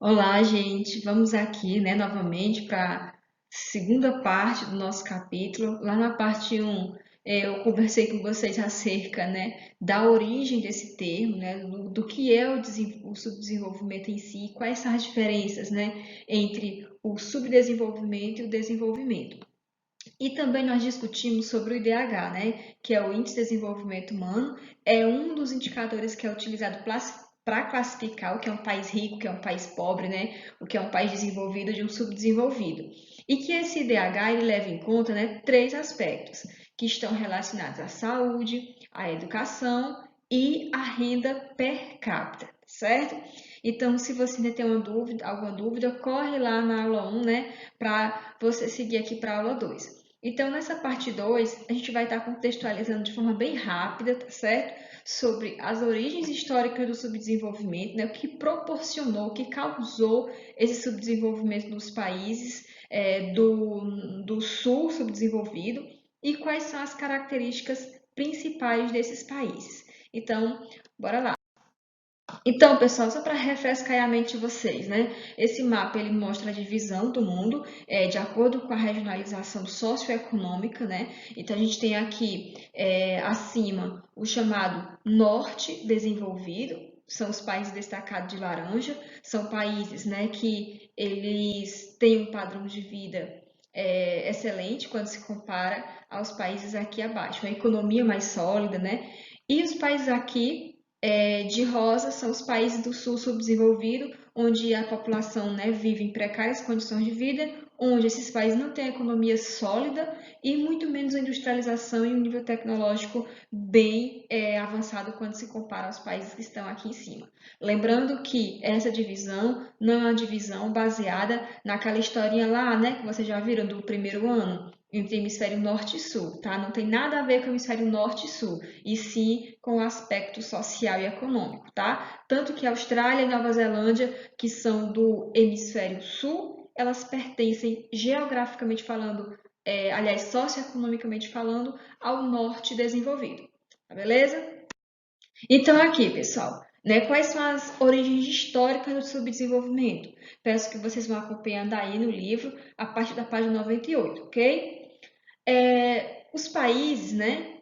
Olá, gente. Vamos aqui, né, novamente para a segunda parte do nosso capítulo. Lá na parte um, eu conversei com vocês acerca, né, da origem desse termo, né, do que é o subdesenvolvimento em si, quais são as diferenças, né, entre o subdesenvolvimento e o desenvolvimento. E também nós discutimos sobre o IDH, né, que é o Índice de Desenvolvimento Humano, é um dos indicadores que é utilizado para classificar o que é um país rico, o que é um país pobre, né, o que é um país desenvolvido de um subdesenvolvido. E que esse IDH ele leva em conta, né, três aspectos que estão relacionados à saúde, à educação e à renda per capita, certo? Então, se você ainda tem uma dúvida, alguma dúvida, corre lá na aula 1, né, para você seguir aqui para a aula 2. Então, nessa parte 2, a gente vai estar contextualizando de forma bem rápida, tá certo? Sobre as origens históricas do subdesenvolvimento, né? O que proporcionou, o que causou esse subdesenvolvimento nos países do sul subdesenvolvido e quais são as características principais desses países. Então, bora lá. Então, pessoal, só para refrescar a mente de vocês, né? Esse mapa ele mostra a divisão do mundo de acordo com a regionalização socioeconômica, né? Então, a gente tem aqui acima o chamado Norte desenvolvido, são os países destacados de laranja, são países, né, que eles têm um padrão de vida excelente quando se compara aos países aqui abaixo, uma economia mais sólida, né? E os países aqui de rosa são os países do sul subdesenvolvido, onde a população, né, vive em precárias condições de vida, onde esses países não têm economia sólida e muito menos a industrialização e um nível tecnológico bem avançado quando se compara aos países que estão aqui em cima. Lembrando que essa divisão não é uma divisão baseada naquela historinha lá, né, que vocês já viram do primeiro ano, entre hemisfério norte e sul, tá? Não tem nada a ver com o hemisfério norte e sul, e sim com o aspecto social e econômico, tá? Tanto que a Austrália e Nova Zelândia, que são do hemisfério sul, elas pertencem geograficamente falando, aliás, socioeconomicamente falando, ao norte desenvolvido, tá beleza? Então aqui, pessoal, né, quais são as origens históricas do subdesenvolvimento? Peço que vocês vão acompanhando aí no livro, a partir da página 98, ok? Os países, né,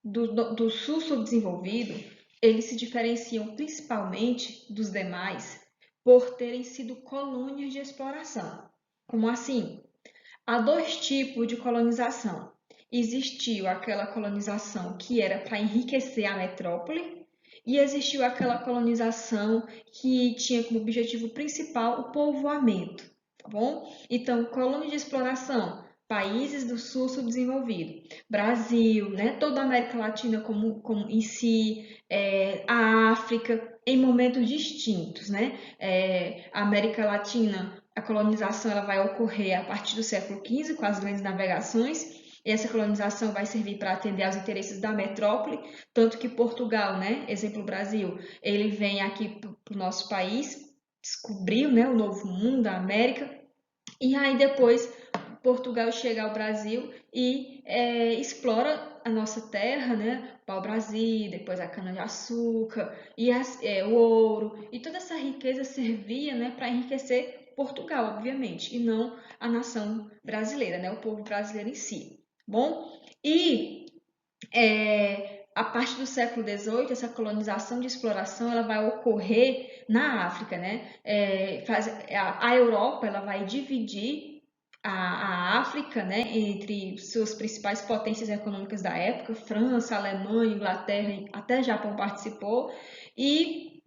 do sul subdesenvolvido, eles se diferenciam principalmente dos demais por terem sido colônias de exploração. Como assim? Há dois tipos de colonização. Existiu aquela colonização que era para enriquecer a metrópole e existiu aquela colonização que tinha como objetivo principal o povoamento, tá bom? Então, colônia de exploração, países do sul subdesenvolvido, Brasil, né, toda a América Latina como em si, a África, em momentos distintos, né? A América Latina, a colonização ela vai ocorrer a partir do século XV, com as grandes navegações. E essa colonização vai servir para atender aos interesses da metrópole, tanto que Portugal, né, exemplo Brasil, ele vem aqui para o nosso país, descobriu, né, o novo mundo, a América, e aí depois Portugal chega ao Brasil e explora a nossa terra, né? O pau-brasil, depois a cana-de-açúcar e o ouro. E toda essa riqueza servia, né, para enriquecer Portugal, obviamente, e não a nação brasileira, né? O povo brasileiro em si. Bom, e a partir do século XVIII, essa colonização de exploração ela vai ocorrer na África, né? A Europa ela vai dividir a África, né, entre suas principais potências econômicas da época, França, Alemanha, Inglaterra, até Japão participou, e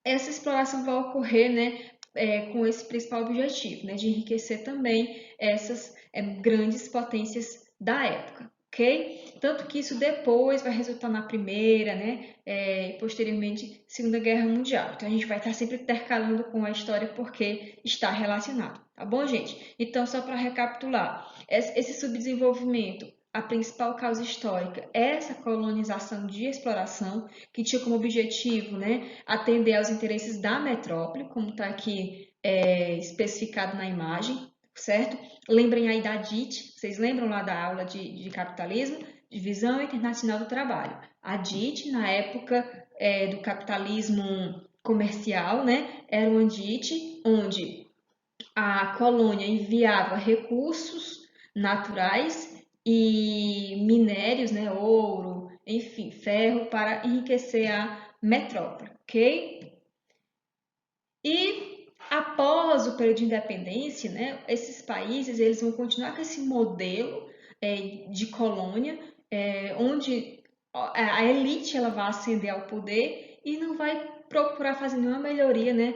essa exploração vai ocorrer, né, com esse principal objetivo, né, de enriquecer também essas grandes potências da época, ok? Tanto que isso depois vai resultar na Primeira, né, e posteriormente Segunda Guerra Mundial. Então a gente vai estar sempre intercalando com a história porque está relacionado, tá bom, gente? Então só para recapitular, esse subdesenvolvimento, a principal causa histórica é essa colonização de exploração que tinha como objetivo, né, atender aos interesses da metrópole, como está aqui especificado na imagem, certo? Lembrem aí da DIT, vocês lembram lá da aula de capitalismo? Divisão Internacional do Trabalho. A DIT, na época do capitalismo comercial, né? Era um andite, onde a colônia enviava recursos naturais e minérios, né, ouro, enfim, ferro, para enriquecer a metrópole, ok? E após o período de independência, né, esses países eles vão continuar com esse modelo de colônia, onde a elite ela vai ascender ao poder e não vai procurar fazer nenhuma melhoria, né,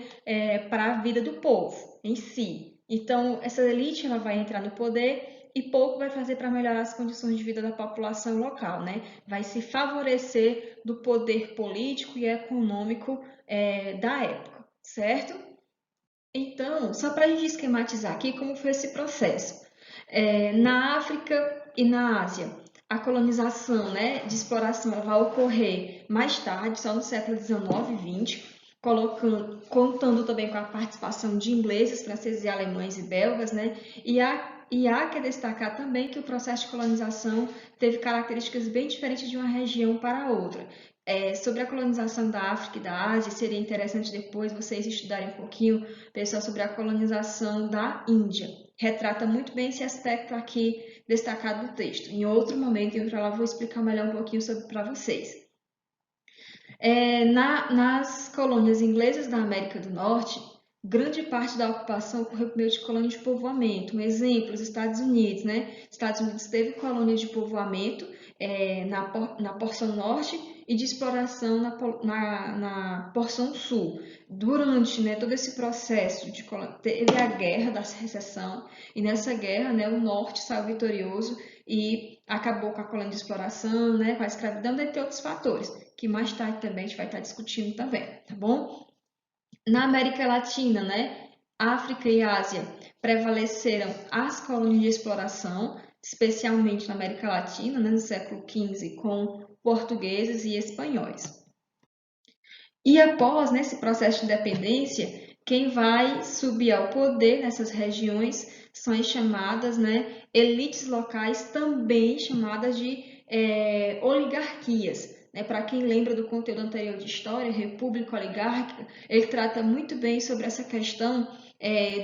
para a vida do povo em si. Então, essa elite ela vai entrar no poder e pouco vai fazer para melhorar as condições de vida da população local, né? Vai se favorecer do poder político e econômico da época, certo? Então, só para a gente esquematizar aqui como foi esse processo. Na África e na Ásia, a colonização, né, de exploração ela vai ocorrer mais tarde, só no século XIX e XX, contando também com a participação de ingleses, franceses, alemães e belgas, né? E há que destacar também que o processo de colonização teve características bem diferentes de uma região para outra. Sobre a colonização da África e da Ásia, seria interessante depois vocês estudarem um pouquinho, pessoal, sobre a colonização da Índia. Retrata muito bem esse aspecto aqui destacado no texto. Em outro momento, em outra aula, eu vou explicar melhor um pouquinho sobre para vocês. Nas colônias inglesas da América do Norte, grande parte da ocupação ocorreu por meio de colônias de povoamento. Um exemplo, os Estados Unidos, né? Estados Unidos teve colônias de povoamento na porção norte e de exploração na porção sul. Durante, né, todo esse processo teve a guerra da secessão e nessa guerra, né, o norte saiu vitorioso e acabou com a colônia de exploração, né, com a escravidão, dentre outros fatores, que mais tarde também a gente vai estar discutindo também, tá bom? Na América Latina, né, África e Ásia, prevaleceram as colônias de exploração, especialmente na América Latina, né, no século XV, com portugueses e espanhóis. E após, nesse processo de independência, quem vai subir ao poder nessas regiões são as chamadas, né, elites locais, também chamadas de oligarquias. Né? Para quem lembra do conteúdo anterior de história, República Oligárquica, ele trata muito bem sobre essa questão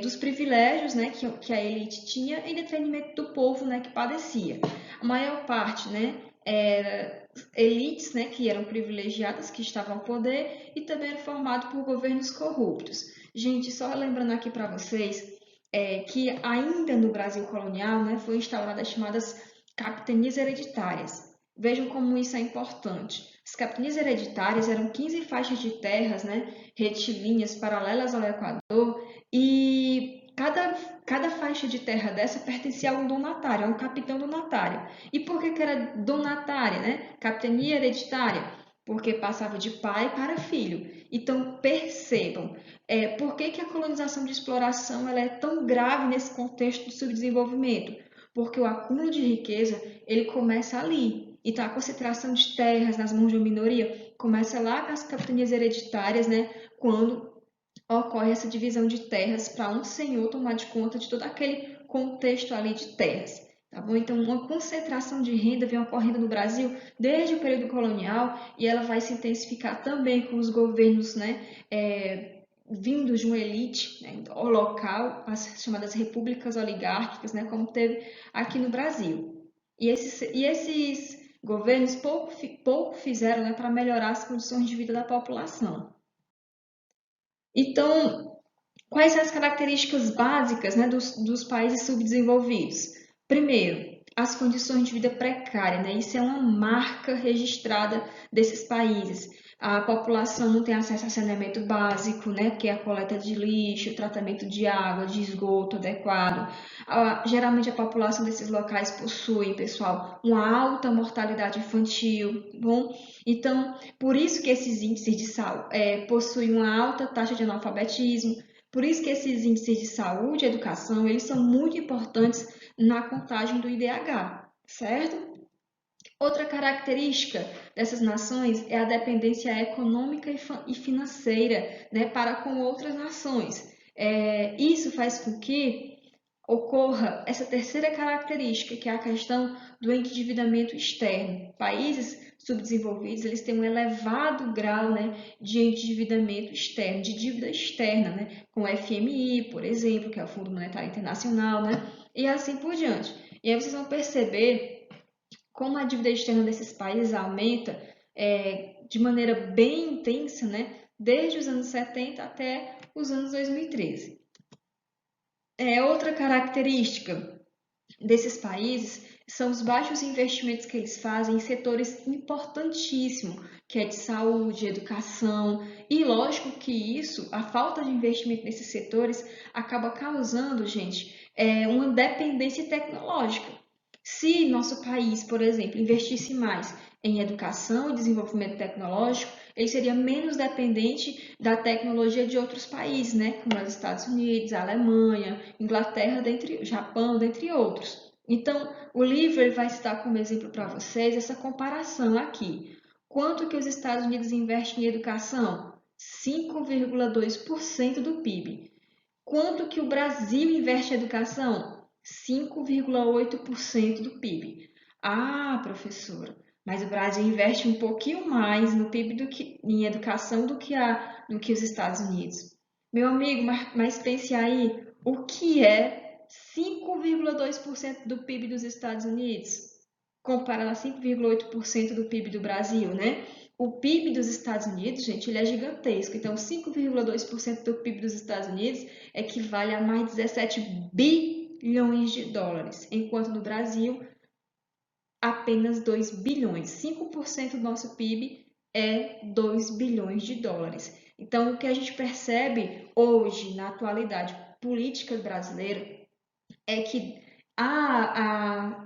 dos privilégios, né, que a elite tinha em detrimento do povo, né, que padecia. A maior parte, né, elites, né, que eram privilegiadas, que estavam ao poder, e também era formado por governos corruptos. Gente, só lembrando aqui para vocês que ainda no Brasil colonial, né, foi instauradas as chamadas capitanias hereditárias. Vejam como isso é importante. As capitanias hereditárias eram 15 faixas de terras, né, retilíneas, paralelas ao Equador, e cada faixa de terra dessa pertencia a um donatário, a um capitão donatário. E por que era donatária, né? Capitania hereditária? Porque passava de pai para filho. Então, percebam, por que a colonização de exploração ela é tão grave nesse contexto do subdesenvolvimento? Porque o acúmulo de riqueza, ele começa ali. Então, a concentração de terras nas mãos de uma minoria começa lá com as capitanias hereditárias, né? Quando ocorre essa divisão de terras para um senhor tomar de conta de todo aquele contexto ali de terras. Tá bom? Então, uma concentração de renda vem ocorrendo no Brasil desde o período colonial e ela vai se intensificar também com os governos, né, vindos de uma elite, né, local, as chamadas repúblicas oligárquicas, né, como teve aqui no Brasil. E esses governos pouco fizeram, né, para melhorar as condições de vida da população. Então, quais são as características básicas, né, dos países subdesenvolvidos? Primeiro, as condições de vida precárias, né? Isso é uma marca registrada desses países. A população não tem acesso a saneamento básico, né, que é a coleta de lixo, tratamento de água, de esgoto adequado. Geralmente a população desses locais possui, pessoal, uma alta mortalidade infantil, bom? Então, por isso que esses índices de saúde possuem uma alta taxa de analfabetismo, por isso que esses índices de saúde e educação, eles são muito importantes na contagem do IDH, certo? Outra característica dessas nações é a dependência econômica e financeira, né, para com outras nações. Isso faz com que ocorra essa terceira característica, que é a questão do endividamento externo. Países subdesenvolvidos, eles têm um elevado grau, né, de endividamento externo, de dívida externa, né, com o FMI, por exemplo, que é o Fundo Monetário Internacional, né, e assim por diante. E aí vocês vão perceber como a dívida externa desses países aumenta de maneira bem intensa, né, desde os anos 70 até os anos 2013. Outra característica desses países são os baixos investimentos que eles fazem em setores importantíssimos, que é de saúde, educação, e lógico que isso, a falta de investimento nesses setores, acaba causando, gente, uma dependência tecnológica. Se nosso país, por exemplo, investisse mais em educação e desenvolvimento tecnológico, ele seria menos dependente da tecnologia de outros países, né? Como os Estados Unidos, a Alemanha, Inglaterra, Japão, dentre outros. Então, o livro ele vai citar como exemplo para vocês essa comparação aqui. Quanto que os Estados Unidos investem em educação? 5,2% do PIB. Quanto que o Brasil investe em educação? 5,8% do PIB. Ah, professora, mas o Brasil investe um pouquinho mais no PIB em educação do que os Estados Unidos. Meu amigo, mas pense aí, o que é 5,2% do PIB dos Estados Unidos? Comparado a 5,8% do PIB do Brasil, né? O PIB dos Estados Unidos, gente, ele é gigantesco. Então, 5,2% do PIB dos Estados Unidos equivale a mais de 17 bilhões de dólares, enquanto no Brasil apenas 2 bilhões. 5% do nosso PIB é 2 bilhões de dólares. Então, o que a gente percebe hoje, na atualidade política brasileira, é que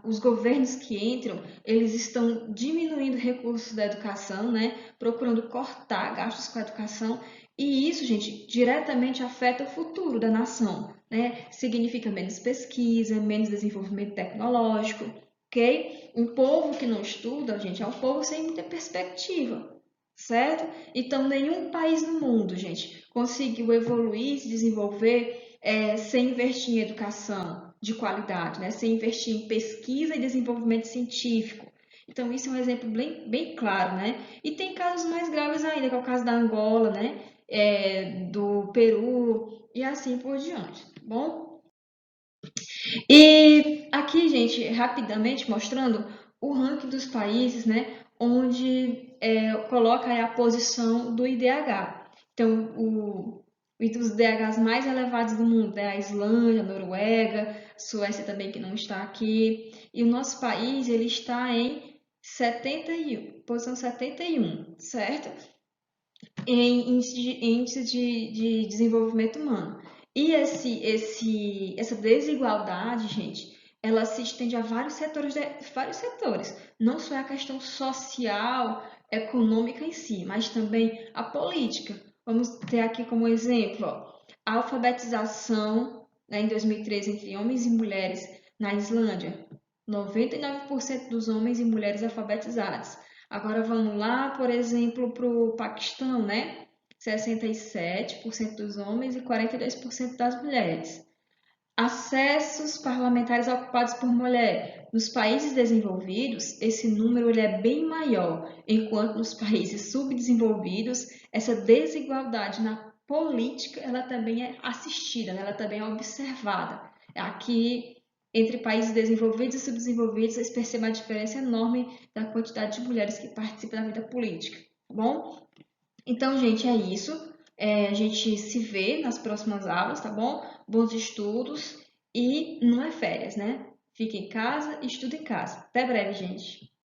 os governos que entram, eles estão diminuindo recursos da educação, né? Procurando cortar gastos com a educação, e isso, gente, diretamente afeta o futuro da nação, né? Significa menos pesquisa, menos desenvolvimento tecnológico, ok? Um povo que não estuda, gente, é um povo sem muita perspectiva, certo? Então, nenhum país no mundo, gente, conseguiu evoluir, se desenvolver sem investir em educação de qualidade, né? Sem investir em pesquisa e desenvolvimento científico. Então, isso é um exemplo bem, bem claro, né? E tem casos mais graves ainda, que é o caso da Angola, né? Do Peru e assim por diante, tá bom? E aqui, gente, rapidamente mostrando o ranking dos países, né? Onde coloca aí a posição do IDH. Então, os DHs mais elevados do mundo é a Islândia, a Noruega, a Suécia também, que não está aqui. E o nosso país, ele está em 71, posição 71, certo? Em índice de desenvolvimento humano. E essa desigualdade, gente, ela se estende a vários setores. Não só a questão social, econômica em si, mas também a política. Vamos ter aqui como exemplo, ó, a alfabetização, né, em 2013 entre homens e mulheres na Islândia. 99% dos homens e mulheres alfabetizados. Agora vamos lá, por exemplo, para o Paquistão, né? 67% dos homens e 42% das mulheres. Acessos parlamentares ocupados por mulher. Nos países desenvolvidos, esse número ele é bem maior, enquanto nos países subdesenvolvidos, essa desigualdade na política ela também é assistida, né? Ela também é observada. Aqui, entre países desenvolvidos e subdesenvolvidos, vocês percebem a diferença enorme da quantidade de mulheres que participam da vida política, tá bom? Então, gente, é isso. A gente se vê nas próximas aulas, tá bom? Bons estudos e não é férias, né? Fique em casa e estude em casa. Até breve, gente.